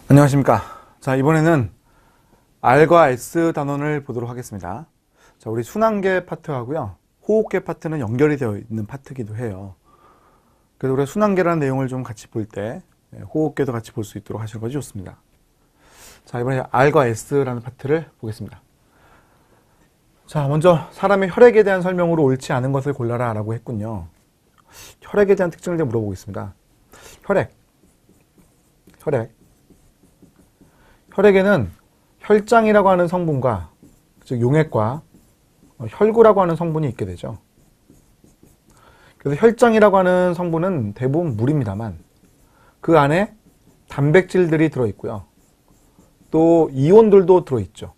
안녕하십니까. 자, 이번에는 R과 S 단원을 보도록 하겠습니다. 자, 우리 순환계 파트하고요. 호흡계 파트는 연결이 되어 있는 파트이기도 해요. 그래서 우리가 순환계라는 내용을 좀 같이 볼 때 호흡계도 같이 볼 수 있도록 하시는 것이 좋습니다. 자, 이번에 R과 S라는 파트를 보겠습니다. 자, 먼저 사람의 혈액에 대한 설명으로 옳지 않은 것을 골라라 라고 했군요. 혈액에 대한 특징을 좀 물어보겠습니다. 혈액에는 혈장이라고 하는 성분과, 즉 용액과 혈구라고 하는 성분이 있게 되죠. 그래서 혈장이라고 하는 성분은 대부분 물입니다만 그 안에 단백질들이 들어있고요. 또 이온들도 들어있죠.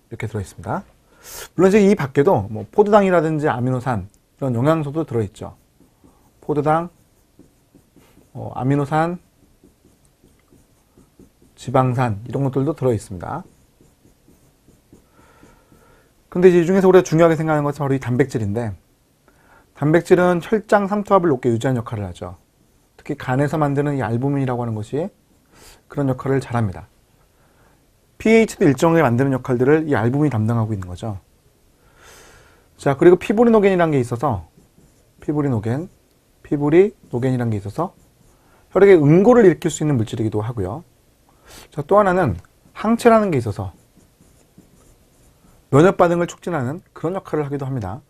이렇게 들어있습니다. 물론 이제 이 밖에도 뭐 포도당이라든지 아미노산 이런 영양소도 들어있죠. 포도당, 아미노산, 지방산 이런 것들도 들어있습니다. 근데 이제 이 중에서 우리가 중요하게 생각하는 것은 바로 이 단백질인데, 단백질은 혈장 삼투압을 높게 유지하는 역할을 하죠. 특히 간에서 만드는 이 알부민이라고 하는 것이 그런 역할을 잘합니다. pH도 일정하게 만드는 역할들을 이 알부민이 담당하고 있는 거죠. 자, 그리고 피브리노겐이라는 게 있어서 피브리노겐이라는 게 있어서 혈액의 응고를 일으킬 수 있는 물질이기도 하고요. 자, 또 하나는 항체라는 게 있어서 면역 반응을 촉진하는 그런 역할을 하기도 합니다.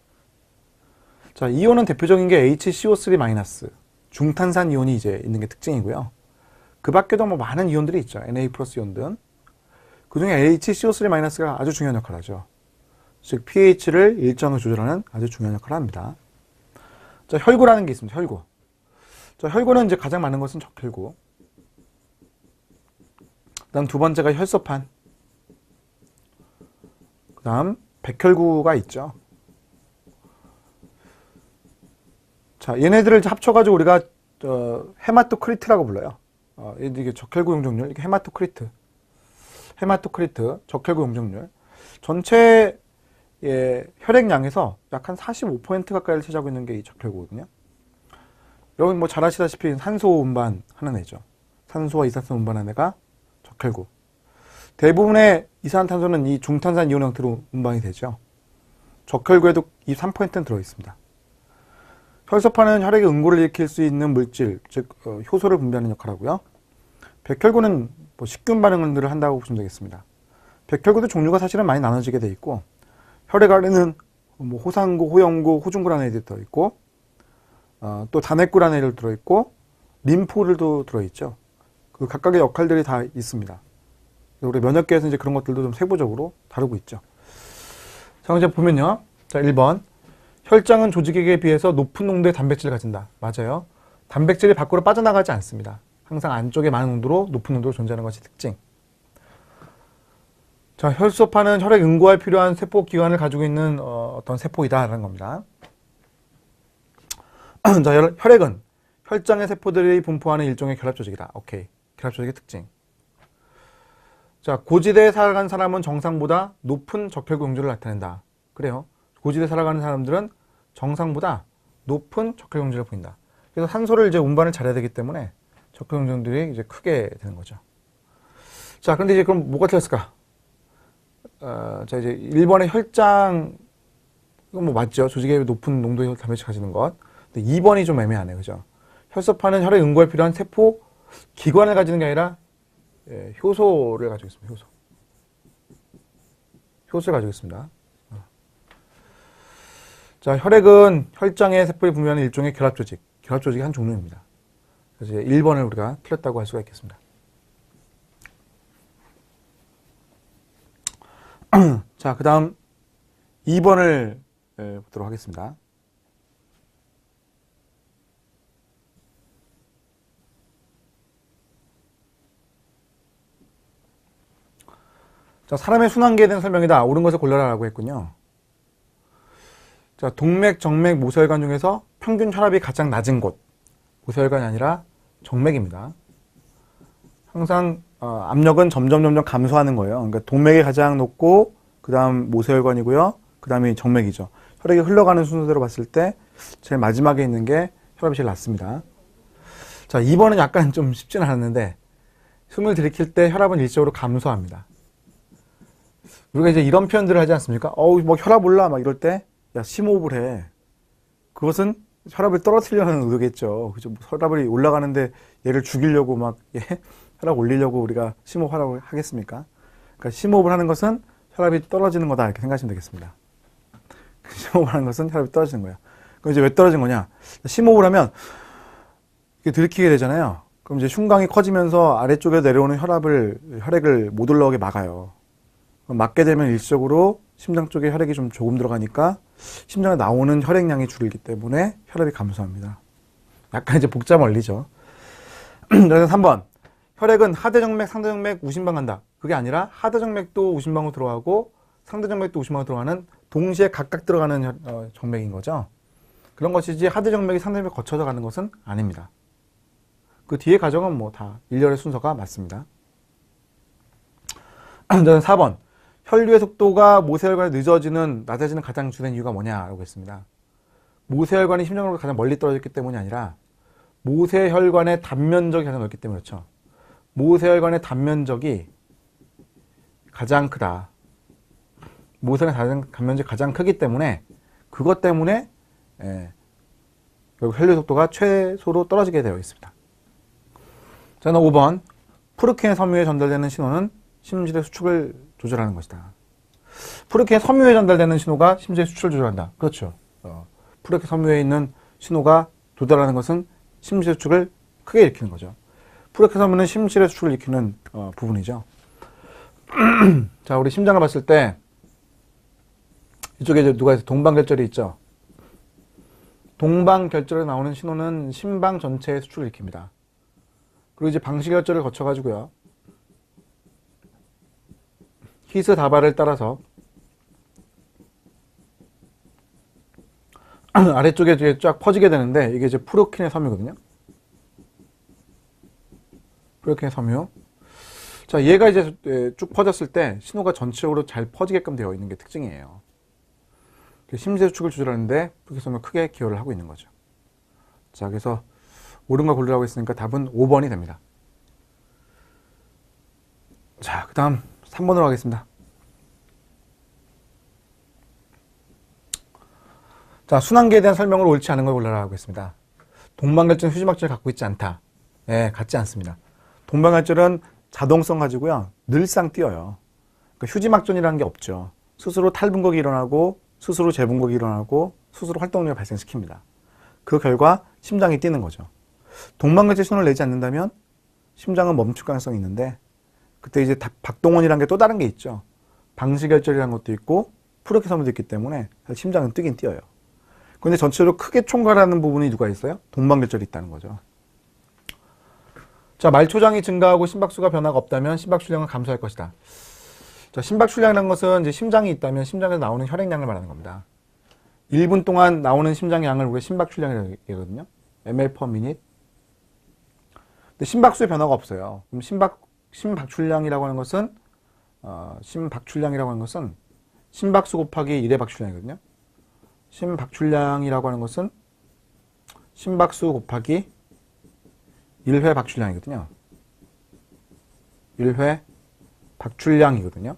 자, 이온은 대표적인 게 HCO3- 중탄산 이온이 이제 있는 게 특징이고요. 그 밖에도 뭐 많은 이온들이 있죠. Na+ 이온 등. 그 중에 HCO3- 아주 중요한 역할을 하죠. 즉 pH를 일정하게 조절하는 아주 중요한 역할을 합니다. 자, 혈구라는 게 있습니다. 혈구. 자, 혈구는 이제 가장 많은 것은 적혈구. 그 다음 두 번째가 혈소판. 그 다음 백혈구가 있죠. 자, 얘네들을 합쳐가지고 우리가 헤마토크리트라고 불러요. 이게 적혈구 용적률, 이게 헤마토크리트, 적혈구 용적률. 전체 혈액량에서 약 한 45% 가까이를 차지하고 있는 게 이 적혈구거든요. 여러분 뭐 잘 아시다시피 산소 운반 하는 애죠. 산소와 이산화탄소 운반하는 애가 적혈구. 대부분의 이산화탄소는 이 중탄산 이온 형태로 운반이 되죠. 적혈구에도 이 3%는 들어있습니다. 혈소판은 혈액의 응고를 일으킬 수 있는 물질, 즉 효소를 분비하는 역할을 하고요. 백혈구는 뭐 식균 반응들을 한다고 보시면 되겠습니다. 백혈구도 종류가 사실은 많이 나눠지게 돼 있고, 혈액 안에는 뭐 호상구, 호영구, 호중구라는 애들이 들어있고, 또 단핵구라는 애들 들어있고, 림프들도 들어있죠. 그 각각의 역할들이 다 있습니다. 우리 면역계에서 이제 그런 것들도 좀 세부적으로 다루고 있죠. 자, 이제 보면요. 자, 1번. 혈장은 조직액에 비해서 높은 농도의 단백질을 가진다. 맞아요. 단백질이 밖으로 빠져나가지 않습니다. 항상 안쪽에 많은 농도로, 높은 농도로 존재하는 것이 특징. 자, 혈소판은 혈액 응고에 필요한 세포 기관을 가지고 있는 어떤 세포이다라는 겁니다. 자, 혈액은 혈장의 세포들이 분포하는 일종의 결합 조직이다. 오케이. 결합 조직의 특징. 자, 고지대에 살아가는 사람은 정상보다 높은 적혈구 용질을 나타낸다. 그래요. 고지대에 살아가는 사람들은 정상보다 높은 적혈구 용질을 보인다. 그래서 산소를 이제 운반을 잘해야 되기 때문에 적혈구 용질들이 이제 크게 되는 거죠. 자, 그런데 이제 그럼 뭐가 틀렸을까? 자, 이제 1번의 혈장, 이건 뭐 맞죠? 조직에 높은 농도의 단백질 가지는 것. 근데 2번이 좀 애매하네요. 그죠? 혈소판은 혈액 응고에 필요한 세포 기관을 가지는 게 아니라 효소를 가지고 있습니다. 효소를 가지고 있습니다. 자, 혈액은 혈장의 세포에 분비하는 일종의 결합 조직의 한 종류입니다. 그래서 1번을 우리가 틀렸다고 할 수가 있겠습니다. 자, 그 다음 2번을 보도록 하겠습니다. 자, 사람의 순환계에 대한 설명이다. 옳은 것을 골라라 라고 했군요. 자, 동맥, 정맥, 모세혈관 중에서 평균 혈압이 가장 낮은 곳. 모세혈관이 아니라 정맥입니다. 항상 압력은 점점 감소하는 거예요. 그러니까 동맥이 가장 높고, 그 다음 모세혈관이고요. 그 다음이 정맥이죠. 혈액이 흘러가는 순서대로 봤을 때 제일 마지막에 있는 게 혈압이 제일 낮습니다. 자, 2번은 약간 좀 쉽지는 않았는데 숨을 들이킬 때 혈압은 일시적으로 감소합니다. 우리가 이제 이런 표현들을 하지 않습니까? 뭐 혈압 올라 막 이럴 때, 야, 심호흡을 해. 그것은 혈압을 떨어뜨리려는 의도겠죠. 그죠? 혈압이 올라가는데 얘를 죽이려고 막, 혈압 올리려고 우리가 심호흡하라고 하겠습니까? 그러니까 심호흡을 하는 것은 혈압이 떨어지는 거다. 이렇게 생각하시면 되겠습니다. 심호흡을 하는 것은 혈압이 떨어지는 거야. 그럼 이제 왜 떨어진 거냐? 심호흡을 하면 이렇게 들이키게 되잖아요. 그럼 이제 흉곽이 커지면서 아래쪽에 내려오는 혈액을 못 올라오게 막아요. 막게 되면 일시적으로 심장 쪽에 혈액이 좀 조금 들어가니까 심장에 나오는 혈액량이 줄기 때문에 혈압이 감소합니다. 약간 이제 복잡한 원리죠. 그래서 3번. 혈액은 하대정맥, 상대정맥, 우심방 간다. 그게 아니라 하대정맥도 우심방으로 들어가고 상대정맥도 우심방으로 들어가는 동시에 각각 들어가는 정맥인 거죠. 그런 것이지 하대정맥이 상대정맥 거쳐서 가는 것은 아닙니다. 그 뒤에 과정은 뭐 다 일렬의 순서가 맞습니다. 4번. 혈류의 속도가 모세혈관에 낮아지는 가장 주된 이유가 뭐냐라고 했습니다. 모세혈관이 심장으로 가장 멀리 떨어졌기 때문이 아니라 모세혈관의 단면적이 가장 넓기 때문에 그렇죠. 모세혈관의 단면적이 가장 크다. 모세혈관의 단면적이 가장 크기 때문에 그것 때문에 결국 혈류 속도가 최소로 떨어지게 되어 있습니다. 자, 5번. 프루키네 섬유에 전달되는 신호는 심실의 수축을 조절하는 것이다. 프루키네 섬유에 전달되는 신호가 심실의 수축을 조절한다. 그렇죠. 프루키네 섬유에 있는 신호가 도달하는 것은 심실의 수축을 크게 일으키는 거죠. 프루키네 섬유는 심실의 수축을 일으키는 부분이죠. 자, 우리 심장을 봤을 때 이쪽에 이제 누가 있어? 동방결절이 있죠. 동방결절에 나오는 신호는 심방 전체의 수축을 일으킵니다. 그리고 이제 방시결절을 거쳐가지고요. 히스 다발을 따라서 아래쪽에 이제 쫙 퍼지게 되는데 이게 이제 프루키네 섬유거든요. 프루키네 섬유. 자, 얘가 이제 쭉 퍼졌을 때 신호가 전체적으로 잘 퍼지게끔 되어 있는 게 특징이에요. 심실의 수축을 조절하는데 프루키네 섬유가 크게 기여를 하고 있는 거죠. 자, 그래서 옳은 걸 고르라고 했으니까 답은 5번이 됩니다. 자, 그 다음 3번으로 가겠습니다. 자, 순환계에 대한 설명을 옳지 않은 걸 골라라고 했습니다. 동방결절은 휴지막절을 갖고 있지 않다. 갖지 않습니다. 동방결절은 자동성 가지고요. 늘상 뛰어요. 그러니까 휴지막전이라는 게 없죠. 스스로 탈분곡이 일어나고 스스로 재분곡이 일어나고 스스로 활동량을 발생시킵니다. 그 결과 심장이 뛰는 거죠. 동방결절 신호를 내지 않는다면 심장은 멈출 가능성이 있는데 그때 이제 박동원이라는 게 또 다른 게 있죠. 방시결절이라는 것도 있고 프루키네 섬유도 있기 때문에 심장은 뛰긴 뛰어요. 그런데 전체적으로 크게 총괄하는 부분이 누가 있어요? 동방결절이 있다는 거죠. 자, 말초장이 증가하고 심박수가 변화가 없다면 심박출량은 감소할 것이다. 자, 심박출량이라는 것은 이제 심장이 있다면 심장에서 나오는 혈액량을 말하는 겁니다. 1분 동안 나오는 심장량을 우리가 심박출량이라고 얘기하거든요. ml per minute. 근데 심박수의 변화가 없어요. 그럼 심박출량이라고 하는 것은 심박수 곱하기 1의 박출량이거든요. 심박출량이라고 하는 것은 심박수 곱하기 1회 박출량이거든요. 1회 박출량이거든요.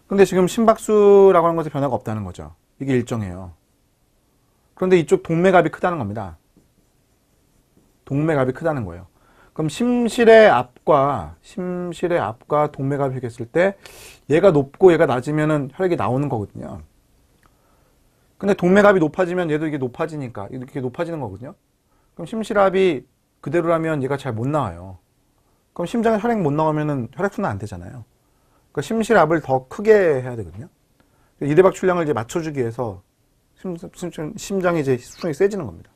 근데 지금 심박수라고 하는 것에 변화가 없다는 거죠. 이게 일정해요. 그런데 이쪽 동맥압이 크다는 겁니다. 동맥압이 크다는 거예요. 그럼 심실의 압과 동맥압이 비교했을 때 얘가 높고 얘가 낮으면은 혈액이 나오는 거거든요. 근데 동맥압이 높아지면 얘도 이게 높아지니까 이렇게 높아지는 거거든요. 그럼 심실압이 그대로라면 얘가 잘 못 나와요. 그럼 심장에 혈액 못 나오면은 혈액순환 안 되잖아요. 그러니까 심실압을 더 크게 해야 되거든요. 이대박출량을 이제 맞춰주기 위해서 심장이 이제 수축이 세지는 겁니다.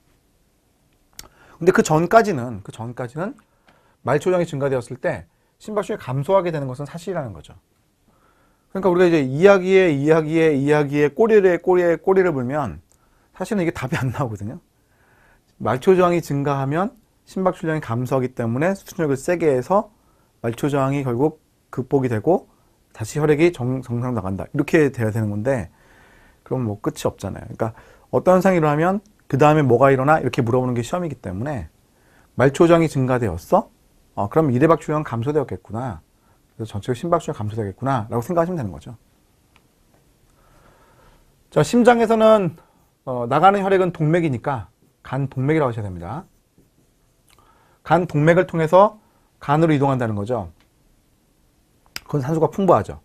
근데 그 전까지는 말초량이 증가되었을 때 심박수가 감소하게 되는 것은 사실이라는 거죠. 그러니까 우리가 이제 이야기에 꼬리를 물면 사실은 이게 답이 안 나오거든요. 말초저항이 증가하면 심박출량이 감소하기 때문에 수축력을 세게 해서 말초저항이 결국 극복이 되고 다시 혈액이 정상으로 나간다. 이렇게 돼야 되는 건데 그럼 뭐 끝이 없잖아요. 그러니까 어떤 현상이 일어나면 그 다음에 뭐가 일어나? 이렇게 물어보는 게 시험이기 때문에 말초저항이 증가되었어? 그럼 이대박출혈은 감소되었겠구나. 그래서 전체적 심박수가 감소되겠구나 라고 생각하시면 되는 거죠. 자, 심장에서는 나가는 혈액은 동맥이니까 간 동맥이라고 하셔야 됩니다. 간 동맥을 통해서 간으로 이동한다는 거죠. 그건 산소가 풍부하죠.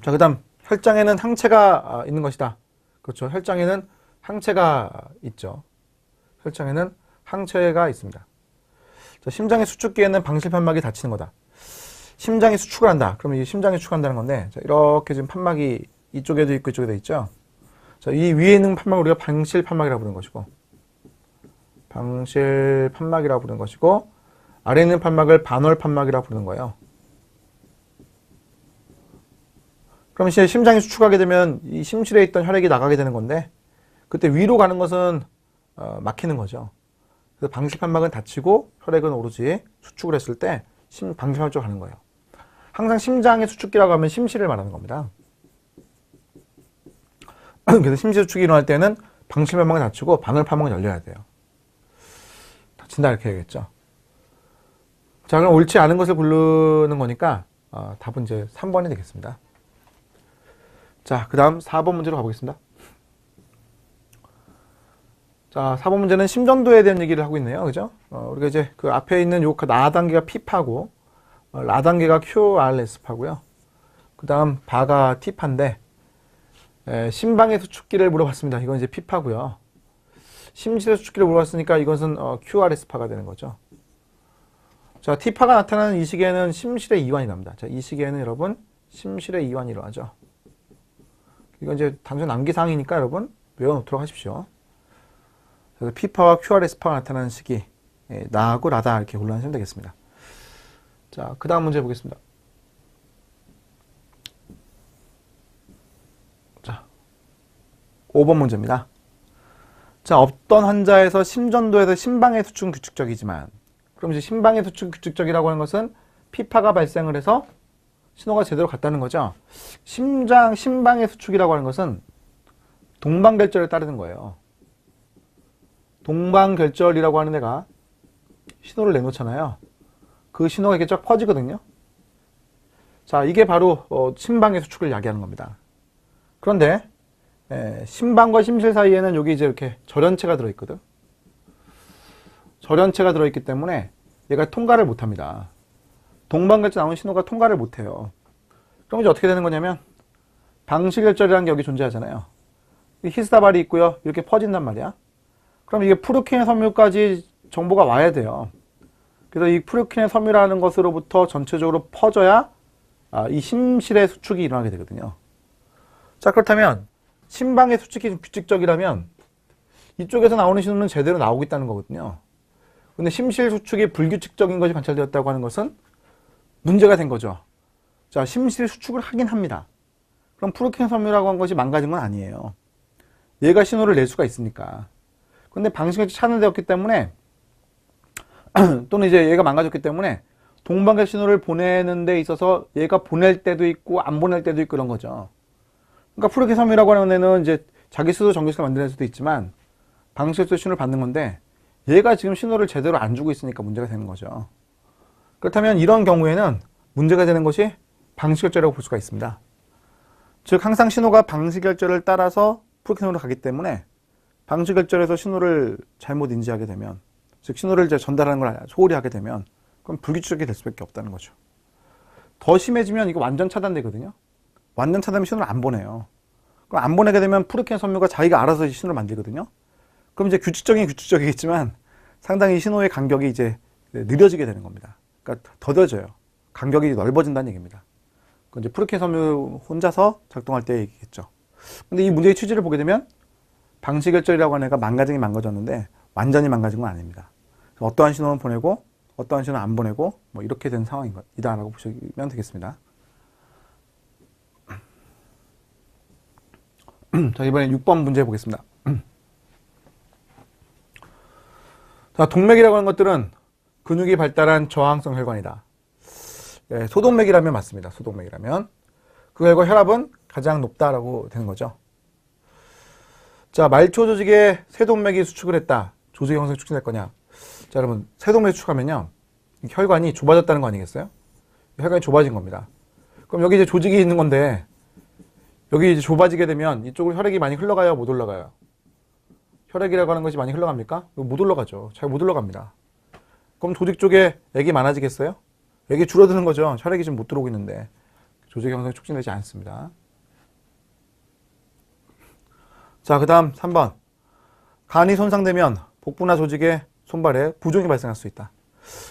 자, 그 다음 혈장에는 항체가 있는 것이다. 그렇죠. 혈장에는 항체가 있죠. 혈장에는 항체가 있습니다. 자, 심장의 수축기에는 방실판막이 닫히는 거다. 심장이 수축을 한다. 그러면 이 심장이 수축한다는 건데, 자, 이렇게 지금 판막이 이쪽에도 있고 이쪽에도 있죠. 자, 이 위에 있는 판막을 우리가 방실판막이라고 부르는 것이고, 방실판막이라고 부르는 것이고, 아래에 있는 판막을 반월판막이라고 부르는 거예요. 그럼 이제 심장이 수축하게 되면 이 심실에 있던 혈액이 나가게 되는 건데, 그때 위로 가는 것은 막히는 거죠. 그래서 방실판막은 닫히고 혈액은 오로지 수축을 했을 때 방실판막 쪽으로 가는 거예요. 항상 심장의 수축기라고 하면 심실을 말하는 겁니다. 그래서 심실 수축이 일어날 때는 방실판막은 닫히고 반월판막은 열려야 돼요. 닫힌다 이렇게 해야겠죠. 자, 그럼 옳지 않은 것을 부르는 거니까 답은 이제 3번이 되겠습니다. 자, 그 다음 4번 문제로 가보겠습니다. 자, 4번 문제는 심전도에 대한 얘기를 하고 있네요. 그죠? 우리가 이제 그 앞에 있는 요 나 단계가 P파고, 라 단계가 QRS파고요. 그 다음 바가 T파인데, 심방의 수축기를 물어봤습니다. 이건 이제 P파고요. 심실의 수축기를 물어봤으니까 이것은 QRS파가 되는 거죠. 자, T파가 나타나는 이 시기에는 심실의 이완이 납니다. 자, 이 시기에는 여러분, 심실의 이완이 일어나죠. 이건 이제 단순 암기사항이니까 여러분, 외워놓도록 하십시오. 그래서 P파와 QRS파가 나타나는 시기, 나하고 라다 이렇게 골라내시면 되겠습니다. 자, 그 다음 문제 보겠습니다. 자, 5번 문제입니다. 자, 어떤 환자에서 심전도에서 심방의 수축은 규칙적이지만, 그럼 이제 심방의 수축 규칙적이라고 하는 것은 P파가 발생을 해서 신호가 제대로 갔다는 거죠. 심방의 수축이라고 하는 것은 동방결절에 따르는 거예요. 동방결절이라고 하는 애가 신호를 내놓잖아요. 그 신호가 이렇게 쫙 퍼지거든요. 자, 이게 바로 심방의 수축을 야기하는 겁니다. 그런데 심방과 심실 사이에는 여기 이제 이렇게 절연체가 들어있거든. 절연체가 들어있기 때문에 얘가 통과를 못합니다. 동방결절 나오는 신호가 통과를 못해요. 그럼 이제 어떻게 되는 거냐면 방실결절이라는 게 여기 존재하잖아요. 히스타발이 있고요. 이렇게 퍼진단 말이야. 그럼 이게 프루킨의 섬유까지 정보가 와야 돼요. 그래서 이 프루킨의 섬유라는 것으로부터 전체적으로 퍼져야 이 심실의 수축이 일어나게 되거든요. 자, 그렇다면 심방의 수축이 좀 규칙적이라면 이쪽에서 나오는 신호는 제대로 나오고 있다는 거거든요. 근데 심실 수축이 불규칙적인 것이 관찰되었다고 하는 것은 문제가 된 거죠. 자, 심실 수축을 하긴 합니다. 그럼 프루킨 섬유라고 한 것이 망가진 건 아니에요. 얘가 신호를 낼 수가 있으니까. 근데 방식이 차단되었기 때문에 또는 이제 얘가 망가졌기 때문에 동방결 신호를 보내는 데 있어서 얘가 보낼 때도 있고 안 보낼 때도 있고 그런 거죠. 그러니까 프루킨 섬유라고 하는 애는 이제 자기 스스로 전기세를 만드는 수도 있지만 방식에서 신호를 받는 건데 얘가 지금 신호를 제대로 안 주고 있으니까 문제가 되는 거죠. 그렇다면 이런 경우에는 문제가 되는 것이 방식결절이라고 볼 수가 있습니다. 즉 항상 신호가 방식결절을 따라서 프루킨으로 가기 때문에 방식결절에서 신호를 잘못 인지하게 되면, 즉 신호를 이제 전달하는 걸 소홀히 하게 되면 그럼 불규칙하게 될 수밖에 없다는 거죠. 더 심해지면 이거 완전 차단되거든요. 완전 차단되면 신호를 안 보내요. 그럼 안 보내게 되면 프루킨 섬유가 자기가 알아서 신호를 만들거든요. 그럼 이제 규칙적이겠지만 상당히 신호의 간격이 이제 느려지게 되는 겁니다. 그러니까 더뎌져요. 간격이 넓어진다는 얘기입니다. 그건 이제 프루킨 섬유 혼자서 작동할 때 얘기겠죠. 근데 이 문제의 취지를 보게 되면 방식결절이라고 하는 애가 망가지긴 망가졌는데 완전히 망가진 건 아닙니다. 어떠한 신호는 보내고 어떠한 신호는 안 보내고 뭐 이렇게 된 상황이다라고 보시면 되겠습니다. 자, 이번엔 6번 문제 보겠습니다. 자, 동맥이라고 하는 것들은 근육이 발달한 저항성 혈관이다. 네, 소동맥이라면 맞습니다. 소동맥이라면. 그 결과 혈압은 가장 높다라고 되는 거죠. 자, 말초 조직에 세동맥이 수축을 했다. 조직의 형성이 촉진될 거냐. 자, 여러분, 세동맥이 수축하면요. 혈관이 좁아졌다는 거 아니겠어요? 혈관이 좁아진 겁니다. 그럼 여기 이제 조직이 있는 건데 여기 이제 좁아지게 되면 이쪽으로 혈액이 많이 흘러가요, 못 올라가요? 혈액이라고 하는 것이 많이 흘러갑니까? 못 올라가죠. 잘 못 올라갑니다. 그럼 조직 쪽에 액이 많아지겠어요? 액이 줄어드는 거죠. 혈액이 지금 못 들어오고 있는데 조직 형성이 촉진되지 않습니다. 자, 그 다음 3번. 간이 손상되면 복부나 조직에 손발에 부종이 발생할 수 있다.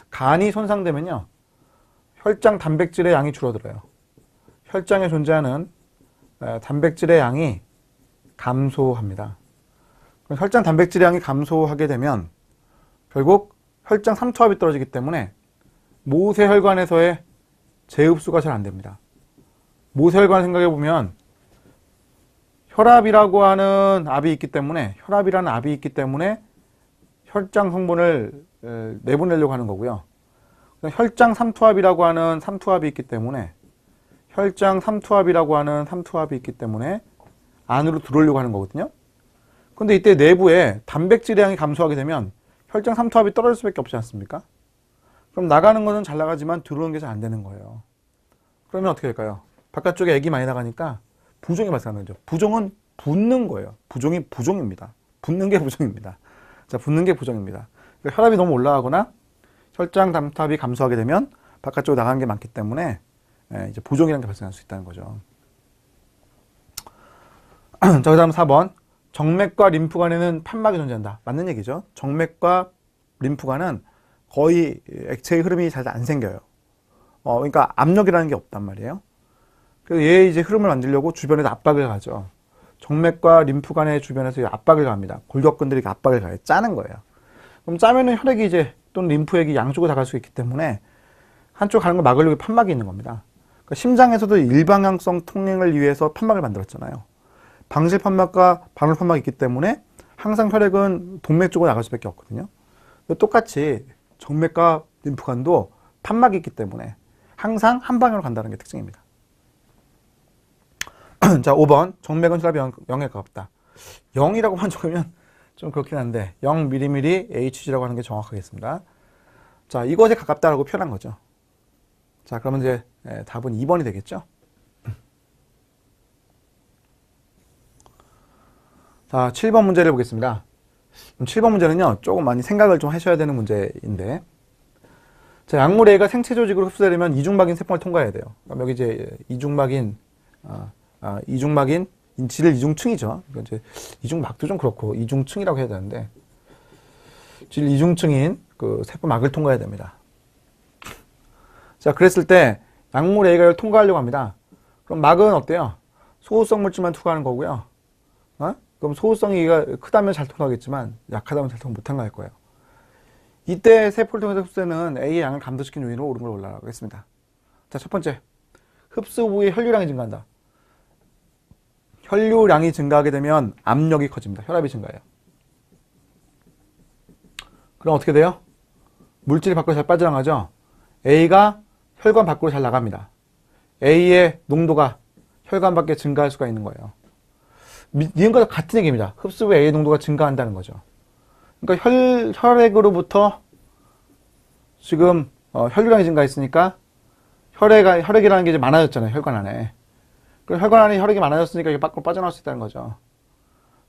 간이 손상되면요, 혈장 단백질의 양이 줄어들어요. 혈장에 존재하는 단백질의 양이 감소합니다. 그럼 혈장 단백질의 양이 감소하게 되면 결국 혈장 삼투압이 떨어지기 때문에 모세혈관에서의 재흡수가 잘 안 됩니다. 모세혈관 생각해 보면 혈압이라고 하는 압이 있기 때문에, 혈압이라는 압이 있기 때문에 혈장 성분을 내보내려고 하는 거고요. 혈장 삼투압이라고 하는 삼투압이 있기 때문에, 혈장 삼투압이라고 하는 삼투압이 있기 때문에 안으로 들어오려고 하는 거거든요. 근데 이때 내부에 단백질의 양이 감소하게 되면 혈장 삼투압이 떨어질 수밖에 없지 않습니까? 그럼 나가는 거는 잘 나가지만 들어오는 게 잘 안 되는 거예요. 그러면 어떻게 될까요? 바깥쪽에 액이 많이 나가니까 부종이 발생하는 거죠. 부종은 붓는 거예요. 부종이 부종입니다. 붓는 게 부종입니다. 자, 붓는 게 부종입니다. 그러니까 혈압이 너무 올라가거나 혈장 담탑이 감소하게 되면 바깥쪽으로 나가는 게 많기 때문에 이제 부종이라는 게 발생할 수 있다는 거죠. 자, 그 다음 4번. 정맥과 림프관에는 판막이 존재한다. 맞는 얘기죠. 정맥과 림프관은 거의 액체의 흐름이 잘 안 생겨요. 그러니까 압력이라는 게 없단 말이에요. 그래서 얘 이제 흐름을 만들려고 주변에서 압박을 가죠. 정맥과 림프관의 주변에서 압박을 갑니다. 골격근들이 압박을 가요. 짜는 거예요. 그럼 짜면은 혈액이 이제 또는 림프액이 양쪽으로 다 갈 수 있기 때문에 한쪽 가는 걸 막으려고 판막이 있는 겁니다. 그러니까 심장에서도 일방향성 통행을 위해서 판막을 만들었잖아요. 방실 판막과 반월 판막이 있기 때문에 항상 혈액은 동맥 쪽으로 나갈 수밖에 없거든요. 똑같이 정맥과 림프관도 판막이 있기 때문에 항상 한 방향으로 간다는 게 특징입니다. 자, 5번. 정맥은 혈압이 0에 가깝다. 0이라고만 적으면 좀 그렇긴 한데 0mm Hg라고 하는 게 정확하겠습니다. 자, 이것에 가깝다라고 표현한 거죠. 자, 그러면 이제 답은 2번이 되겠죠. 자, 7번 문제를 보겠습니다. 7번 문제는요, 조금 많이 생각을 좀 하셔야 되는 문제인데, 자, 약물 A가 생체 조직으로 흡수되려면 이중막인 세포를 통과해야 돼요. 그럼 여기 이제 이중막인 질 이중층이죠. 이제 이중막도 좀 그렇고 이중층이라고 해야 되는데, 질 이중층인 그 세포막을 통과해야 됩니다. 자, 그랬을 때 약물 A가 이걸 통과하려고 합니다. 그럼 막은 어때요? 소호성 물질만 투과하는 거고요. 그럼 소호성이 크다면 잘 통과하겠지만 약하다면 잘 통과 못한 거 할 거예요. 이때 세포를 통해서 흡수되는 A의 양을 감소시키는 요인으로 옳은 걸 올라가고 하겠습니다. 자, 첫 번째. 흡수 부위의 혈류량이 증가한다. 혈류량이 증가하게 되면 압력이 커집니다. 혈압이 증가해요. 그럼 어떻게 돼요? 물질이 밖으로 잘 빠져나가죠? A가 혈관 밖으로 잘 나갑니다. A의 농도가 혈관 밖에 증가할 수가 있는 거예요. 이것과 같은 얘기입니다. 흡수 후 A의 농도가 증가한다는 거죠. 그러니까 혈액으로부터 지금 혈류량이 증가했으니까 혈액이라는 게 이제 많아졌잖아요. 혈관 안에. 그럼 혈관 안에 혈액이 많아졌으니까 이게 밖으로 빠져나올 수 있다는 거죠.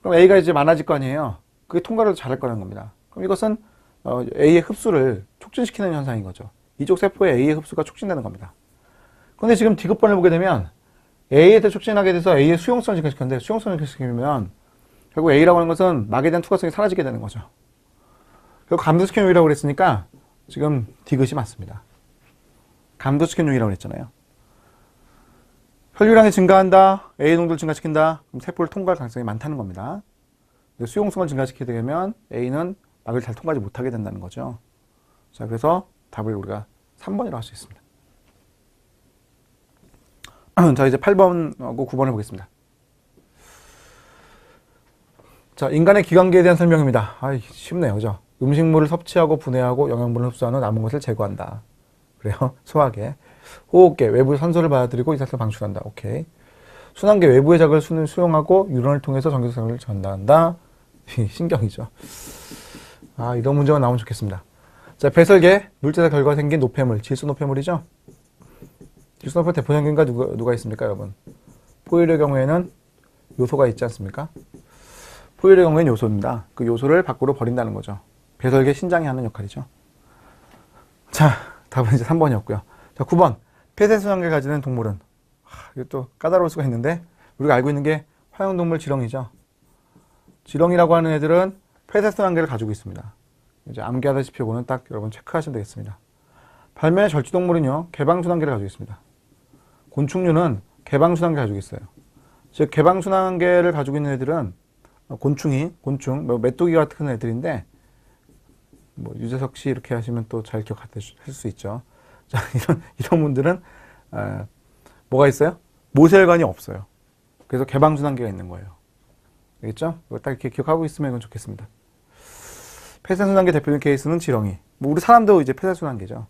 그럼 A가 이제 많아질 거 아니에요. 그게 통과를 잘할 거라는 겁니다. 그럼 이것은 A의 흡수를 촉진시키는 현상인 거죠. 이쪽 세포의 A의 흡수가 촉진되는 겁니다. 그런데 지금 D급번을 보게 되면 A에 대해 촉진하게 돼서 A의 수용성을 증가시켰는데, 수용성을 증가시키면 결국 A라고 하는 것은 막에 대한 투과성이 사라지게 되는 거죠. 결국 감소시키는 요인이라고 그랬으니까 지금 D것이 맞습니다. 감소시키는 요인이라고 그랬잖아요. 혈류량이 증가한다, A 농도를 증가시킨다, 그럼 세포를 통과할 가능성이 많다는 겁니다. 수용성을 증가시키게 되면 A는 막을 잘 통과하지 못하게 된다는 거죠. 자, 그래서 답을 우리가 3번이라고 할 수 있습니다. 자, 이제 8번하고 9번을 보겠습니다. 자, 인간의 기관계에 대한 설명입니다. 쉽네요. 그죠? 음식물을 섭취하고 분해하고 영양분을 흡수하는 남은 것을 제거한다. 그래요? 소화계. 호흡계, 외부의 산소를 받아들이고 이산화탄소를 방출한다. 오케이. 순환계, 외부의 자극을 수용하고 유런을 통해서 전기세포를 전달한다. 신경이죠. 이런 문제가 나오면 좋겠습니다. 자, 배설계, 물질의 결과 생긴 노폐물, 질소 노폐물이죠. 질소 노폐물 대표적인가 누가 있습니까, 여러분? 포유류의 경우에는 요소가 있지 않습니까? 포유류의 경우에는 요소입니다. 그 요소를 밖으로 버린다는 거죠. 배설계 신장이 하는 역할이죠. 자, 답은 이제 3번이었고요. 자, 9번. 폐쇄순환계를 가지는 동물은, 이것도 까다로울 수가 있는데, 우리가 알고 있는 게 화형동물 지렁이죠. 지렁이라고 하는 애들은 폐쇄순환계를 가지고 있습니다. 이제 암기하다시피 요거는 딱 여러분 체크하시면 되겠습니다. 반면에 절지동물은요, 개방순환계를 가지고 있습니다. 곤충류는 개방순환계를 가지고 있어요. 즉, 개방순환계를 가지고 있는 애들은 곤충, 메뚜기 같은 애들인데, 유재석 씨 이렇게 하시면 또 잘 기억하실 수 있죠. 자, 이런 분들은, 뭐가 있어요? 모세혈관이 없어요. 그래서 개방순환계가 있는 거예요. 알겠죠? 이거 딱 이렇게 기억하고 있으면 이건 좋겠습니다. 폐쇄순환계 대표적인 케이스는 지렁이. 우리 사람도 이제 폐쇄순환계죠.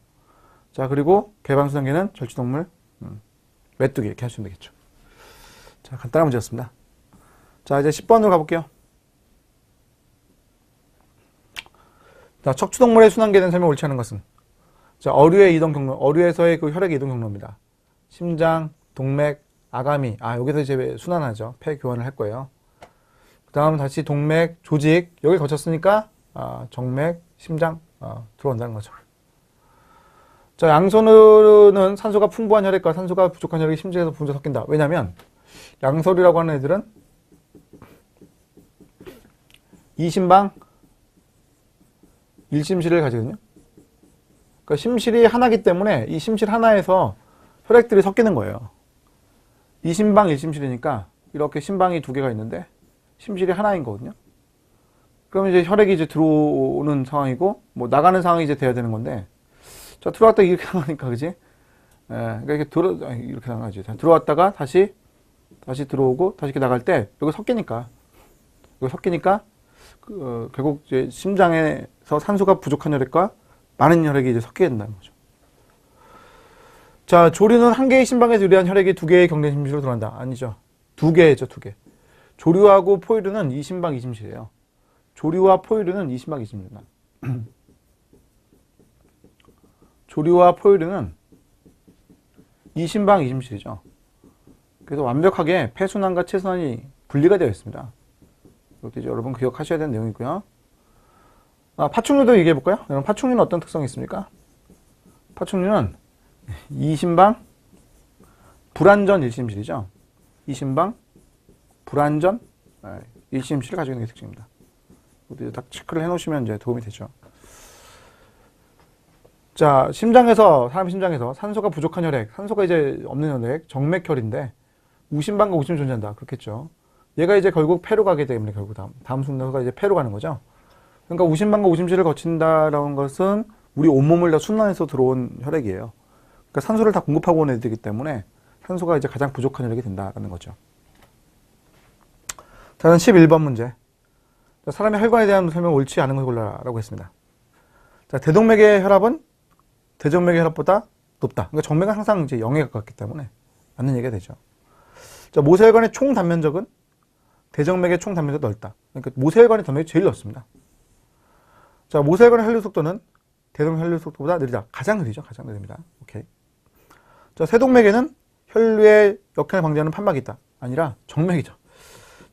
자, 그리고 개방순환계는 절지동물, 메뚜기 이렇게 하시면 되겠죠. 자, 간단한 문제였습니다. 자, 이제 10번으로 가볼게요. 자, 척추동물의 순환계에 대한 설명 옳지 않은 것은? 자, 어류의 이동 경로, 어류에서의 그 혈액의 이동 경로입니다. 심장, 동맥, 아가미. 여기서 이제 순환하죠. 폐 교환을 할 거예요. 그 다음 다시 동맥, 조직. 여기 거쳤으니까, 정맥, 심장, 들어온다는 거죠. 자, 양손으로는 산소가 풍부한 혈액과 산소가 부족한 혈액이 심장에서 분자 섞인다. 왜냐면, 양서류라고 하는 애들은 이심방, 일심실을 가지거든요. 그러니까 심실이 하나이기 때문에 이 심실 하나에서 혈액들이 섞이는 거예요. 이심방, 일심실이니까 이렇게 심방이 두 개가 있는데 심실이 하나인 거거든요. 그러면 이제 혈액이 이제 들어오는 상황이고, 나가는 상황이 이제 돼야 되는 건데, 자, 들어왔다 이렇게 나가니까, 그지? 그러니까 이렇게 나가지. 들어왔다가 다시 들어오고, 다시 이렇게 나갈 때, 여기 섞이니까, 결국 이제 심장에서 산소가 부족한 혈액과 많은 혈액이 이제 섞이게 된다는 거죠. 자, 조류는 한 개의 심방에서 유래한 혈액이 두 개의 경련 심실로 들어간다. 아니죠. 두 개죠, 두 개. 조류하고 포유류는 이심방, 이심실이에요. 조류와 포유류는 이심방, 이심실입니다. 조류와 포유류는 이심방, 이심실이죠. 그래서 완벽하게 폐순환과 체순환이 분리가 되어 있습니다. 이것도 이제 여러분 기억하셔야 되는 내용이고요. 파충류도 얘기해 볼까요? 여러분, 파충류는 어떤 특성이 있습니까? 파충류는 이심방, 불완전 일심실이죠. 이심방, 불완전 일심실을 가지고 있는 게 특징입니다. 이것도 딱 체크를 해 놓으시면 이제 도움이 되죠. 자, 사람 심장에서 산소가 부족한 혈액, 산소가 이제 없는 혈액, 정맥혈인데, 우심방과 우심이 존재한다. 그렇겠죠. 얘가 이제 결국 폐로 가게 되면 결국 다음 순서가 이제 폐로 가는 거죠. 그러니까 우심방과 우심실을 거친다라는 것은 우리 온몸을 다 순환해서 들어온 혈액이에요. 그러니까 산소를 다 공급하고 온 애들이기 때문에 산소가 이제 가장 부족한 혈액이 된다라는 거죠. 다음 11번 문제. 자, 사람의 혈관에 대한 설명 옳지 않은 것을 골라라고 했습니다. 자, 대동맥의 혈압은 대정맥의 혈압보다 높다. 그러니까 정맥은 항상 이제 0에 가깝기 때문에 맞는 얘기가 되죠. 자, 모세혈관의 총 단면적은 대정맥의 총 단면적이 넓다. 그러니까 모세혈관의 단면적이 제일 넓습니다. 자, 모세혈관의 혈류 속도는 대동맥 혈류 속도보다 느리다. 가장 느리죠. 가장 느립니다. 오케이. 자, 세동맥에는 혈류의 역행을 방지하는 판막이 있다. 아니라 정맥이죠.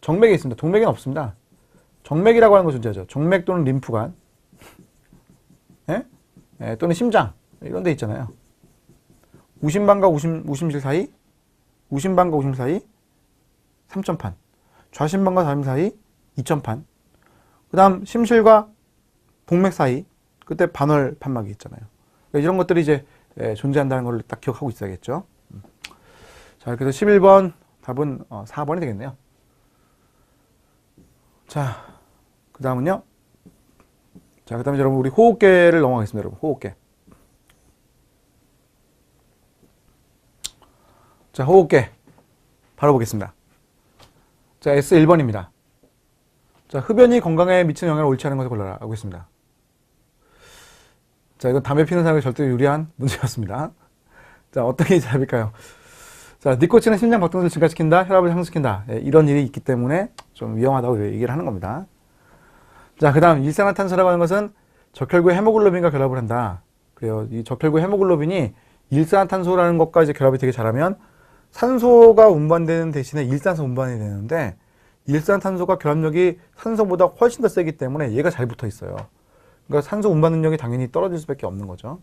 정맥이 있습니다. 동맥에는 없습니다. 정맥이라고 하는 거 존재하죠. 정맥 또는 림프관, 또는 심장 이런 데 있잖아요. 우심방과 우심실 사이, 우심방과 우심실 사이 3점판, 좌심방과 좌심 사이 2점판, 그 다음 심실과 동맥 사이 그때 반월 판막이 있잖아요. 그러니까 이런 것들이 이제 존재한다는 걸 딱 기억하고 있어야겠죠. 자, 그래서 11번 답은 4번이 되겠네요. 자, 그 다음은요. 자, 그 다음에 여러분 우리 호흡계를 넘어가겠습니다. 여러분 호흡계. 자, 호흡계 바로 보겠습니다. 자, S1번입니다. 자, 흡연이 건강에 미치는 영향을 옳지 않은 것을 골라라 하고 있습니다. 자, 이건 담배 피우는 사람에게 절대 유리한 문제였습니다. 자, 어떻게 답일까요? 자, 니코틴은 심장 박동수를 증가시킨다, 혈압을 상승시킨다. 이런 일이 있기 때문에 좀 위험하다고 얘기를 하는 겁니다. 자, 그 다음 일산화탄소라고 하는 것은 적혈구 헤모글로빈과 결합을 한다. 그래요. 이 적혈구 헤모글로빈이 일산화탄소라는 것과 이제 결합이 되게 잘하면 산소가 운반되는 대신에 일산소 운반이 되는데 일산탄소가 결합력이 산소보다 훨씬 더 세기 때문에 얘가 잘 붙어 있어요. 그러니까 산소 운반 능력이 당연히 떨어질 수밖에 없는 거죠.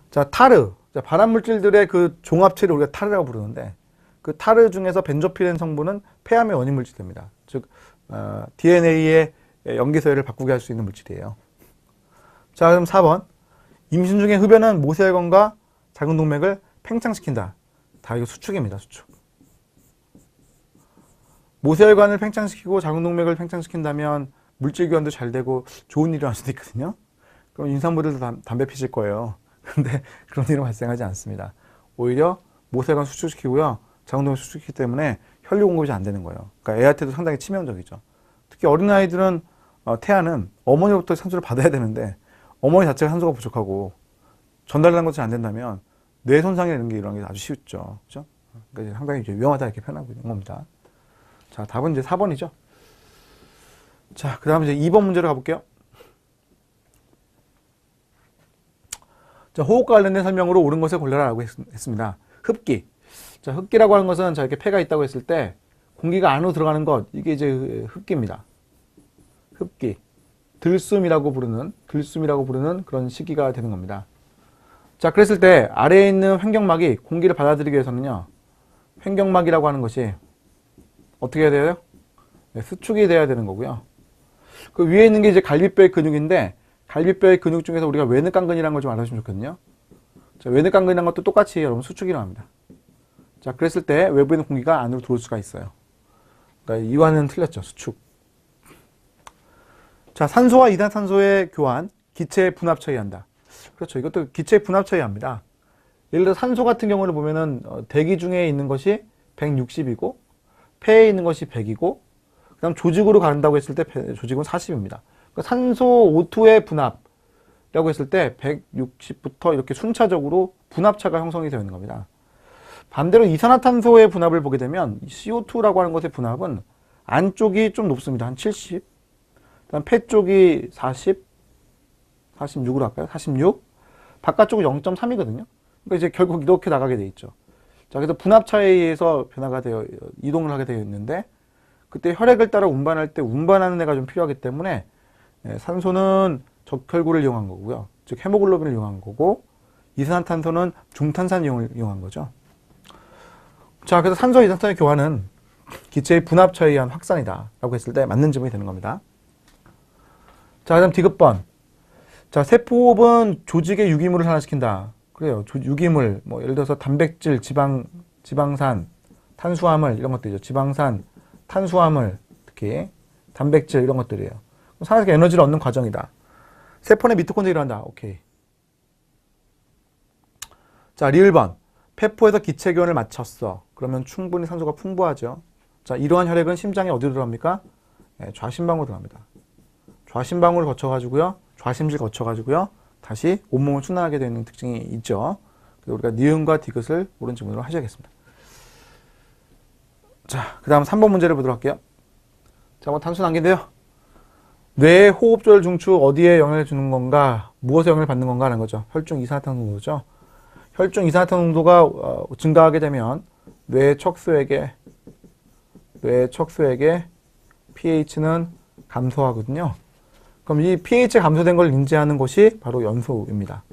자, 타르. 자, 발암물질들의 그 종합체를 우리가 타르라고 부르는데 그 타르 중에서 벤조피렌 성분은 폐암의 원인 물질입니다. 즉 DNA의 염기서열을 바꾸게 할 수 있는 물질이에요. 자, 그럼 4번. 임신 중에 흡연은 모세혈관과 작은 동맥을 팽창시킨다. 다 이거 수축입니다. 수축. 모세혈관을 팽창시키고 작은 동맥을 팽창시킨다면 물질 교환도 잘 되고 좋은 일이 일어날 수도 있거든요. 그럼 임산부들도 담배 피실 거예요. 근데 그런 일은 발생하지 않습니다. 오히려 모세혈관 수축시키고요. 작은 동맥 수축시키기 때문에 혈류 공급이 잘 안 되는 거예요. 그러니까 애한테도 상당히 치명적이죠. 특히 어린아이들은 태아는 어머니로부터 산소를 받아야 되는데 어머니 자체가 산소가 부족하고 전달하는 것이 안 된다면 뇌 손상이나 이런 게 일어나는 게 아주 쉽죠. 그죠? 그러니까 상당히 이제 위험하다 이렇게 표현하고 있는 겁니다. 자, 답은 이제 4번이죠. 자, 그 다음 이제 2번 문제로 가볼게요. 자, 호흡과 관련된 설명으로 옳은 것을 골라라라고 했습니다. 흡기. 자, 흡기라고 하는 것은 자, 이렇게 폐가 있다고 했을 때 공기가 안으로 들어가는 것, 이게 이제 흡기입니다. 흡기. 들숨이라고 부르는 그런 시기가 되는 겁니다. 자, 그랬을 때 아래에 있는 횡격막이 공기를 받아들이기 위해서는요, 횡격막이라고 하는 것이 어떻게 해야 돼요? 네, 수축이 돼야 되는 거고요. 그 위에 있는 게 이제 갈비뼈의 근육인데, 갈비뼈의 근육 중에서 우리가 외늑간근이라는 걸 좀 알아주시면 좋거든요. 자, 외늑간근이라는 것도 똑같이 여러분 수축이 일어납니다. 자, 그랬을 때 외부에 있는 공기가 안으로 들어올 수가 있어요. 그러니까 이와는 틀렸죠. 수축. 자, 산소와 이산탄소의 교환, 기체 분합 처리한다. 그렇죠. 이것도 기체 분합 처리합니다. 예를 들어 산소 같은 경우를 보면은 대기 중에 있는 것이 160이고 폐에 있는 것이 100이고 그다음 조직으로 간다고 했을 때 조직은 40입니다. 그러니까 산소 O2의 분합이라고 했을 때 160부터 이렇게 순차적으로 분합차가 형성이 되어 있는 겁니다. 반대로 이산화탄소의 분합을 보게 되면 CO2라고 하는 것의 분합은 안쪽이 좀 높습니다. 한 70. 그다음 폐 쪽이 40, 46으로 할까요? 46. 바깥쪽은 0.3이거든요. 그러니까 이제 결국 이렇게 나가게 돼 있죠. 자, 그래서 분합차에 의해서 변화가 되어 이동을 하게 되어 있는데 그때 혈액을 따라 운반할 때 운반하는 애가 좀 필요하기 때문에 산소는 적혈구를 이용한 거고요. 즉 헤모글로빈을 이용한 거고 이산화탄소는 중탄산이용을 이용한 거죠. 자, 그래서 산소 이산탄소의 교환은 기체의 분합차에 의한 확산이다 라고 했을 때 맞는 질문이 되는 겁니다. 자, 그다음 디귿번. 자, 세포호흡은 조직의 유기물을 산화시킨다. 그래요. 유기물, 뭐 예를 들어서 단백질, 지방산, 탄수화물 이런 것들이죠. 지방산, 탄수화물, 특히 단백질 이런 것들이에요. 산화시켜 에너지를 얻는 과정이다. 세포 내 미토콘드리아를 한다. 오케이. 자, 리을번. 폐포에서 기체 교환을 마쳤어. 그러면 충분히 산소가 풍부하죠. 자, 이러한 혈액은 심장에 어디로 들어갑니까? 네, 좌심방으로 들어갑니다. 좌심방울을 거쳐가지고요, 좌심실 거쳐가지고요, 다시 온몸을 순환하게 되는 특징이 있죠. 그래서 우리가 니은과 디귿을 옳은 질문으로 하셔야겠습니다. 자, 그 다음 3번 문제를 보도록 할게요. 자, 뭐 단순 한계인데요. 뇌의 호흡조절 중추 어디에 영향을 주는 건가, 무엇에 영향을 받는 건가 하는 거죠. 혈중 이산화탄소 농도죠. 혈중 이산화탄소 농도가 증가하게 되면 뇌의 척수액의 pH는 감소하거든요. 그럼 이 pH 감소된 걸 인지하는 것이 바로 연소입니다.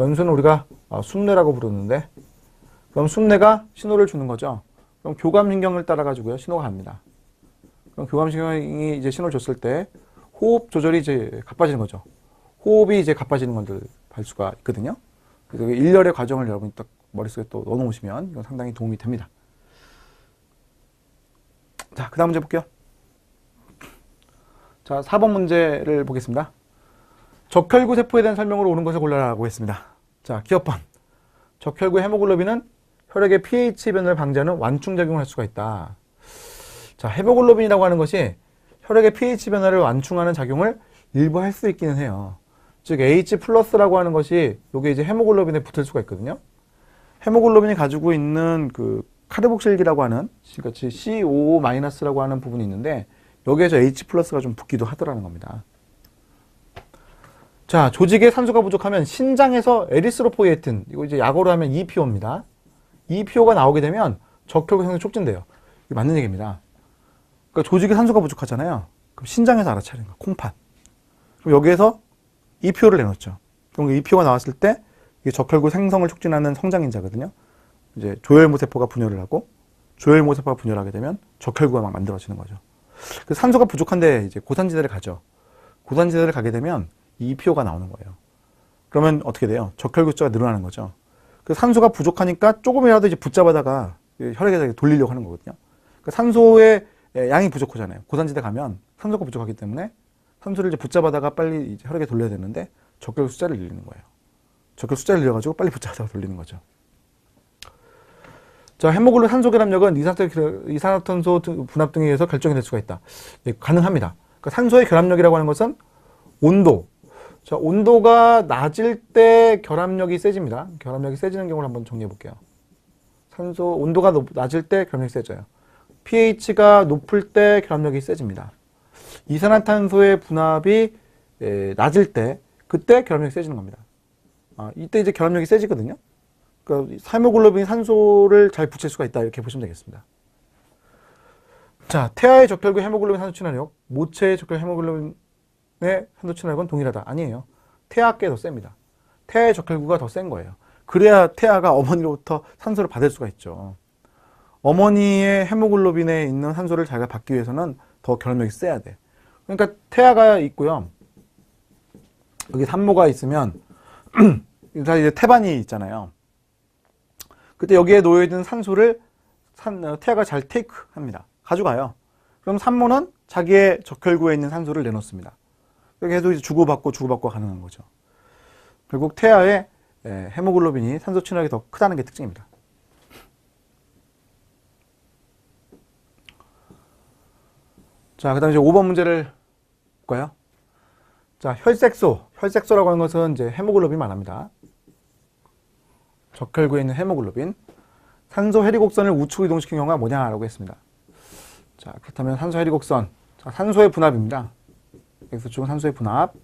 연소는 우리가 순뇌라고 부르는데, 그럼 순뇌가 신호를 주는 거죠. 그럼 교감신경을 따라 가지고요, 신호가 갑니다. 그럼 교감신경이 이제 신호를 줬을 때 호흡 조절이 이제 가빠지는 거죠. 호흡이 이제 가빠지는 것들 볼 수가 있거든요. 그래서 일렬의 과정을 여러분이 딱 머릿속에 또 넣어놓으시면 이건 상당히 도움이 됩니다. 자, 그 다음 문제 볼게요. 자, 4번 문제를 보겠습니다. 적혈구 세포에 대한 설명으로 옳은 것을 골라라고 했습니다. 자, 기억번. 적혈구 헤모글로빈은 혈액의 pH 변화를 방지하는 완충작용을 할 수가 있다. 자, 헤모글로빈이라고 하는 것이 혈액의 pH 변화를 완충하는 작용을 일부 할 수 있기는 해요. 즉 H+라고 하는 것이 이게 이제 헤모글로빈에 붙을 수가 있거든요. 헤모글로빈이 가지고 있는 그 카르복실기라고 하는 같이 COO-라고 하는 부분이 있는데 여기에서 H+가 좀 붙기도 하더라는 겁니다. 자, 조직에 산소가 부족하면 신장에서 에리스로포이에틴, 이거 이제 약어로 하면 EPO입니다. EPO가 나오게 되면 적혈구 생성이 촉진돼요. 이게 맞는 얘기입니다. 그러니까 조직에 산소가 부족하잖아요. 그럼 신장에서 알아차리는 거야. 콩팥. 그럼 여기에서 EPO를 내놓죠. 그럼 EPO가 나왔을 때 이게 적혈구 생성을 촉진하는 성장인자거든요. 이제 조혈모세포가 분열을 하고 조혈모세포가 분열하게 되면 적혈구가 막 만들어지는 거죠. 그 산소가 부족한데 이제 고산지대를 가죠. 고산지대를 가게 되면 이 EPO가 나오는 거예요. 그러면 어떻게 돼요? 적혈구 숫자가 늘어나는 거죠. 그 산소가 부족하니까 조금이라도 이제 붙잡아다가 혈액에다 돌리려고 하는 거거든요. 그 산소의 양이 부족하잖아요. 고산지대 가면 산소가 부족하기 때문에 산소를 이제 붙잡아다가 빨리 이제 혈액에 돌려야 되는데 적혈구 숫자를 늘리는 거예요. 적혈구 숫자를 늘려가지고 빨리 붙잡아다가 돌리는 거죠. 자, 헤모글로빈 산소 결합력은 이산화탄소 분압 등에 의해서 결정이 될 수가 있다. 네, 가능합니다. 그러니까 산소의 결합력이라고 하는 것은 온도. 자, 온도가 낮을 때 결합력이 세집니다. 결합력이 세지는 경우를 한번 정리해 볼게요. 산소 온도가 낮을 때 결합력이 세져요. pH가 높을 때 결합력이 세집니다. 이산화탄소의 분압이 낮을 때 그때 결합력이 세지는 겁니다. 이때 이제 결합력이 세지거든요. 그러니까 헤모글로빈이 산소를 잘 붙일 수가 있다 이렇게 보시면 되겠습니다. 자, 태아의 적혈구 헤모글로빈 산소 친화력, 모체의 적혈 헤모글로빈의 산소 친화력은 동일하다. 아니에요. 태아께 더 셉니다. 태아의 적혈구가 더 센 거예요. 그래야 태아가 어머니로부터 산소를 받을 수가 있죠. 어머니의 헤모글로빈에 있는 산소를 자기가 받기 위해서는 더 결합력이 세야 돼. 그러니까 태아가 있고요. 여기 산모가 있으면 이제 태반이 있잖아요. 그때 여기에 놓여있는 산소를 태아가 잘 테이크 합니다. 가져가요. 그럼 산모는 자기의 적혈구에 있는 산소를 내놓습니다. 그렇게 해도 이제 주고받고 가능한 거죠. 결국 태아의 헤모글로빈이 산소 친화력이 더 크다는 게 특징입니다. 자, 그 다음에 이제 5번 문제를 볼까요? 자, 혈색소라고 하는 것은 이제 헤모글로빈 말합니다. 적혈구에 있는 헤모글로빈. 산소 해리곡선을 우측으로 이동시킨 경우가 뭐냐라고 했습니다. 자, 그렇다면 산소 해리곡선. 자, 산소의 분압입니다. X축은 산소의 분압.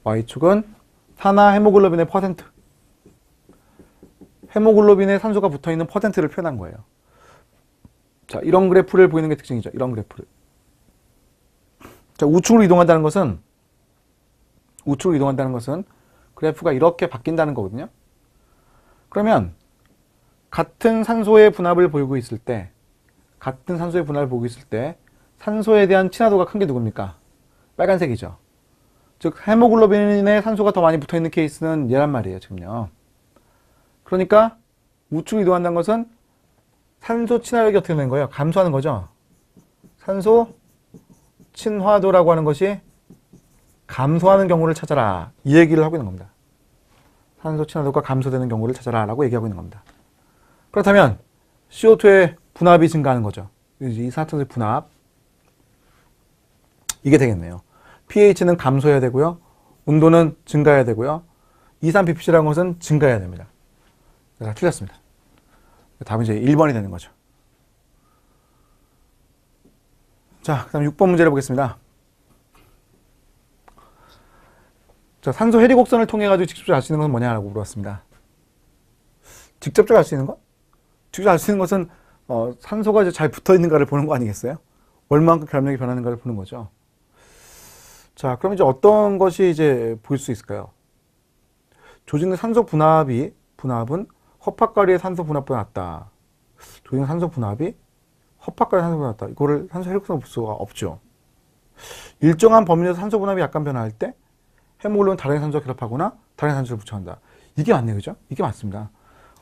Y축은 산화 헤모글로빈의 퍼센트. 헤모글로빈에 산소가 붙어있는 퍼센트를 표현한 거예요. 자, 이런 그래프를 보이는 게 특징이죠. 이런 그래프를. 자, 우측으로 이동한다는 것은 그래프가 이렇게 바뀐다는 거거든요. 그러면 같은 산소의 분압을 보이고 있을 때 산소에 대한 친화도가 큰 게 누굽니까? 빨간색이죠. 즉 헤모글로빈에 산소가 더 많이 붙어있는 케이스는 얘란 말이에요. 지금요. 그러니까 우측으로 이동한다는 것은 산소 친화력이 어떻게 되는 거예요? 감소하는 거죠. 산소 친화도라고 하는 것이 감소하는 경우를 찾아라. 이 얘기를 하고 있는 겁니다. 산소 친화도가 감소되는 경우를 찾아라 라고 얘기하고 있는 겁니다. 그렇다면 CO2의 분압이 증가하는 거죠. 이산화탄소의 분압. 이게 되겠네요. pH는 감소해야 되고요. 온도는 증가해야 되고요. 23ppc라는 것은 증가해야 됩니다. 다 틀렸습니다. 답은 이제 1번이 되는 거죠. 자, 그 다음 6번 문제를 보겠습니다. 자, 산소 해리곡선을 통해 가지고 직접적으로 알 수 있는 것은 뭐냐라고 물어봤습니다. 직접적으로 알 수 있는 것? 직접 알 수 있는 것은 산소가 이제 잘 붙어 있는가를 보는 거 아니겠어요? 얼마만큼 결합력이 변하는가를 보는 거죠. 자, 그럼 이제 어떤 것이 이제 보일 수 있을까요? 조직 내 산소 분압은 허파가리의 산소 분압보다 낮다. 조직 내 산소 분압이 허파가리의 산소 분압보다 낮다. 이거를 산소 해리곡선으로 볼 수가 없죠. 일정한 범위 내에서 산소 분압이 약간 변화할 때 헤모글로빈은 다른 산소와 결합하거나 다른 산소를 붙여간다. 이게 맞네요. 그죠? 이게 맞습니다.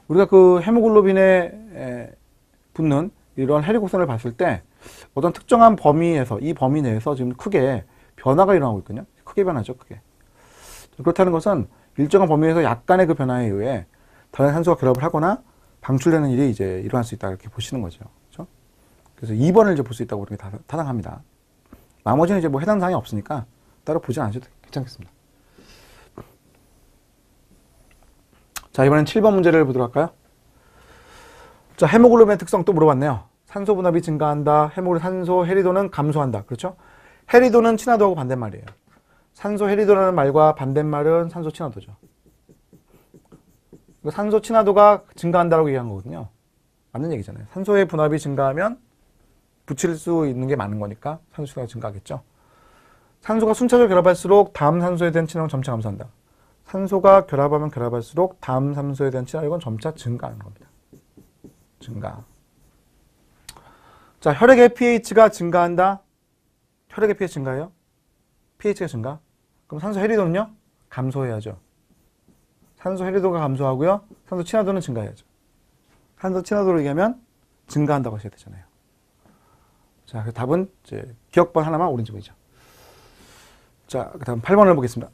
우리가 그 헤모글로빈에 붙는 이런 해리곡선을 봤을 때 어떤 특정한 범위에서, 이 범위 내에서 지금 크게 변화가 일어나고 있거든요. 크게 변하죠. 크게. 그렇다는 것은 일정한 범위에서 약간의 그 변화에 의해 다른 산소와 결합을 하거나 방출되는 일이 이제 일어날 수 있다. 이렇게 보시는 거죠. 그렇죠? 그래서 2번을 이제 볼 수 있다고 그렇게 타당합니다. 나머지는 이제 뭐 해당 사항이 없으니까 따로 보지 않으셔도 괜찮겠습니다. 자, 이번엔 7번 문제를 보도록 할까요? 자, 헤모글로빈의 특성 또 물어봤네요. 산소 분압이 증가한다. 헤모글로빈 산소 해리도는 감소한다. 그렇죠? 해리도는 친화도하고 반대말이에요. 산소 해리도라는 말과 반대말은 산소 친화도죠. 산소 친화도가 증가한다고 얘기한 거거든요. 맞는 얘기잖아요. 산소의 분압이 증가하면 붙일 수 있는 게 많은 거니까 산소 친화도가 증가하겠죠. 산소가 순차적으로 결합할수록 다음 산소에 대한 친화력은 점차 감소한다. 산소가 결합하면 결합할수록 다음 산소에 대한 친화력은 점차 증가하는 겁니다. 증가. 자, 혈액의 pH가 증가한다. 혈액의 pH 증가해요? pH가 증가? 그럼 산소 해리도는요? 감소해야죠. 산소 해리도가 감소하고요. 산소 친화도는 증가해야죠. 산소 친화도를 얘기하면 증가한다고 하셔야 되잖아요. 자, 그 답은 이제 기억번 하나만 옳은지 보이죠. 자, 그 다음 8번을 보겠습니다.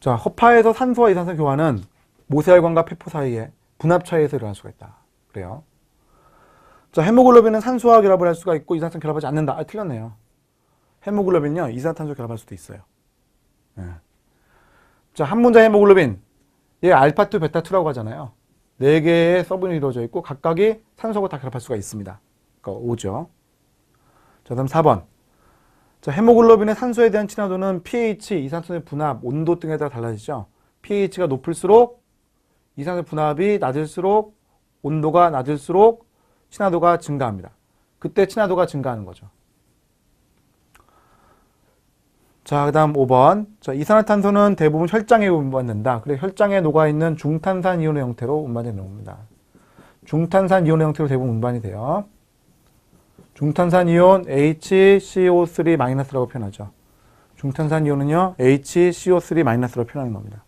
자, 허파에서 산소와 이산소 교환은 모세혈관과 폐포 사이에 분압 차이에서 일어날 수가 있다. 그래요. 자, 헤모글로빈은 산소와 결합을 할 수가 있고 이산화탄소 결합하지 않는다. 아, 틀렸네요. 헤모글로빈은요, 이산화탄소 결합할 수도 있어요. 네. 자, 한 문자 헤모글로빈. 얘 알파2, 베타2라고 하잖아요. 4개의 서브이 이루어져 있고 각각이 산소하고 다 결합할 수가 있습니다. 그러니까 5죠. 자, 다음 4번. 자, 헤모글로빈의 산소에 대한 친화도는 pH, 이산화탄소의 분압, 온도 등에 따라 달라지죠. pH가 높을수록 이산화탄소 분압이 낮을수록 온도가 낮을수록 친화도가 증가합니다. 그때 친화도가 증가하는 거죠. 자, 그 다음 5번. 자, 이산화탄소는 대부분 혈장에 운반된다. 그래, 혈장에 녹아있는 중탄산 이온의 형태로 운반되는 겁니다. 중탄산 이온의 형태로 대부분 운반이 돼요. 중탄산 이온 HCO3-라고 표현하죠. 중탄산 이온은요, HCO3-라고 표현하는 겁니다.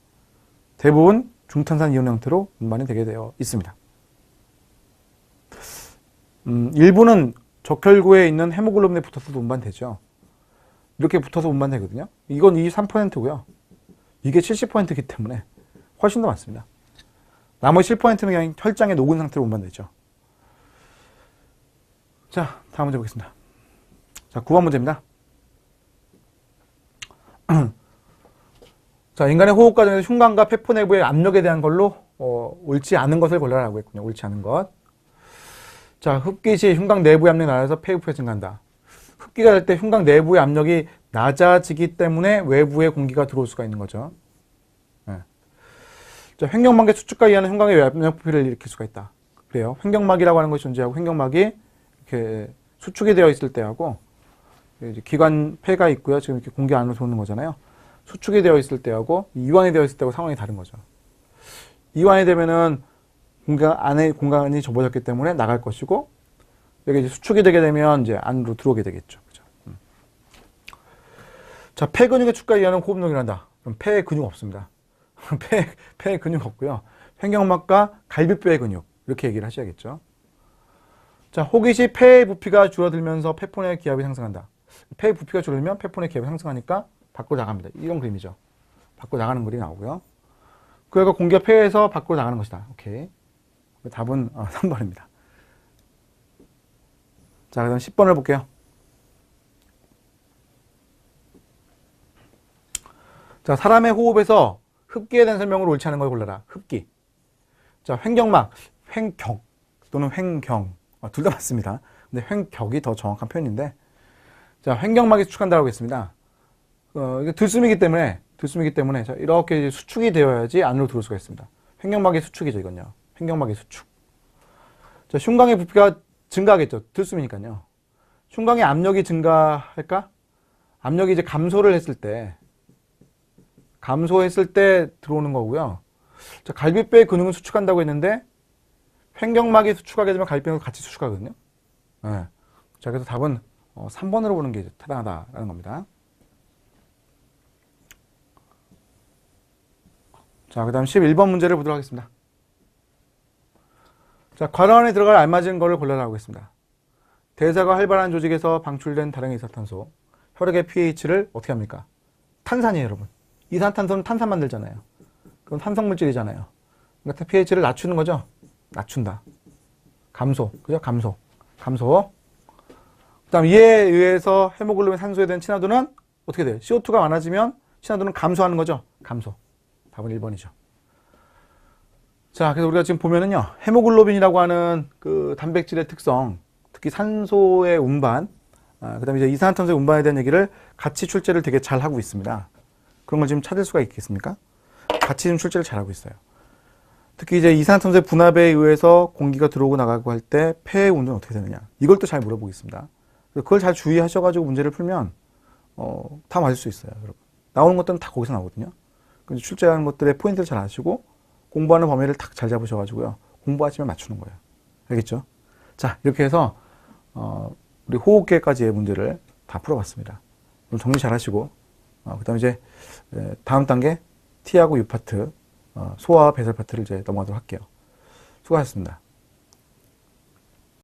대부분 중탄산 이온 형태로 운반이 되게 되어 있습니다. 일부는 적혈구에 있는 헤모글로빈에 붙어서도 운반되죠. 이렇게 붙어서 운반되거든요. 이건 23%고요. 이게 70%이기 때문에 훨씬 더 많습니다. 나머지 7%는 그냥 혈장에 녹은 상태로 운반되죠. 자, 다음 문제 보겠습니다. 자, 9번 문제입니다. 자, 인간의 호흡 과정에서 흉관과 폐포 내부의 압력에 대한 걸로 옳지 않은 것을 골라라고 했군요. 옳지 않은 것. 자, 흡기 시 흉곽 내부의 압력이 낮아서 폐부에 증가한다. 흡기가 될 때 흉곽 내부의 압력이 낮아지기 때문에 외부에 공기가 들어올 수가 있는 거죠. 네. 자, 횡격막의 수축과 이하는 흉곽의 외압력 부피를 일으킬 수가 있다. 그래요. 횡격막이라고 하는 것이 존재하고 횡격막이 이렇게 수축이 되어 있을 때하고 이제 기관 폐가 있고요. 지금 이렇게 공기 안으로 들어오는 거잖아요. 수축이 되어 있을 때하고 이완이 되어 있을 때하고 상황이 다른 거죠. 이완이 되면은 공간이 좁아졌기 때문에 나갈 것이고 여기 이제 수축이 되게 되면 이제 안으로 들어오게 되겠죠. 그죠? 자, 폐 근육의 축과 이하는 호흡력이 난다. 그럼 폐에 근육 없습니다. 폐에 근육 없고요. 횡격막과 갈비뼈의 근육 이렇게 얘기를 하셔야겠죠. 자, 호기 시 폐의 부피가 줄어들면서 폐포내 기압이 상승한다. 폐의 부피가 줄어들면 폐포내 기압이 상승하니까 밖으로 나갑니다. 이런 그림이죠. 밖으로 나가는 그림이 나오고요. 그래서 공기가 폐에서 밖으로 나가는 것이다. 오케이. 답은 3번입니다. 자, 그럼 10번을 볼게요. 자, 사람의 호흡에서 흡기에 대한 설명으로 옳지 않은 걸 골라라. 흡기. 자, 횡격막, 횡격 또는 횡경. 둘 다 맞습니다. 근데 횡격이 더 정확한 표현인데. 자, 횡격막이 수축한다고 했습니다. 이게 들숨이기 때문에 자, 이렇게 수축이 되어야지 안으로 들어올 수가 있습니다. 횡격막의 수축이죠, 이건요. 횡격막의 수축. 자, 흉곽의 부피가 증가하겠죠. 들숨이니까요. 흉곽의 압력이 증가할까? 압력이 이제 감소했을 때 들어오는 거고요. 자, 갈비뼈의 근육은 수축한다고 했는데 횡격막이 수축하게 되면 갈비뼈가 같이 수축하거든요. 네. 자, 그래서 답은 3번으로 보는 게 타당하다라는 겁니다. 자, 그 다음 11번 문제를 보도록 하겠습니다. 자, 괄호 안에 들어갈 알맞은 거를 골라라고 했습니다. 대사가 활발한 조직에서 방출된 다량의 이산화탄소, 혈액의 pH를 어떻게 합니까? 탄산이에요, 여러분. 이산화탄소는 탄산 만들잖아요. 그건 탄성물질이잖아요. 그러니까 pH를 낮추는 거죠. 낮춘다. 감소. 그죠? 감소. 그 다음 이에 의해서 헤모글로빈 산소에 대한 친화도는 어떻게 돼요? CO2가 많아지면 친화도는 감소하는 거죠. 감소. 답은 1번이죠. 자, 그래서 우리가 지금 보면은요, 헤모글로빈이라고 하는 그 단백질의 특성, 특히 산소의 운반, 그다음에 이제 이산화탄소의 운반에 대한 얘기를 같이 출제를 되게 잘 하고 있습니다. 그런 걸 지금 찾을 수가 있겠습니까? 같이 지금 출제를 잘 하고 있어요. 특히 이제 이산화탄소의 분압에 의해서 공기가 들어오고 나가고 할 때 폐의 온도는 어떻게 되느냐, 이걸 또 잘 물어보겠습니다. 그걸 잘 주의하셔가지고 문제를 풀면 다 맞을 수 있어요, 여러분. 나오는 것들은 다 거기서 나오거든요. 근데 출제하는 것들의 포인트를 잘 아시고 공부하는 범위를 딱 잘 잡으셔가지고요, 공부하시면 맞추는 거예요. 알겠죠? 자, 이렇게 해서 우리 호흡계까지의 문제를 다 풀어봤습니다. 오늘 정리 잘 하시고 그 다음에 이제 다음 단계 T하고 U 파트, 소화와 배설 파트를 이제 넘어가도록 할게요. 수고하셨습니다.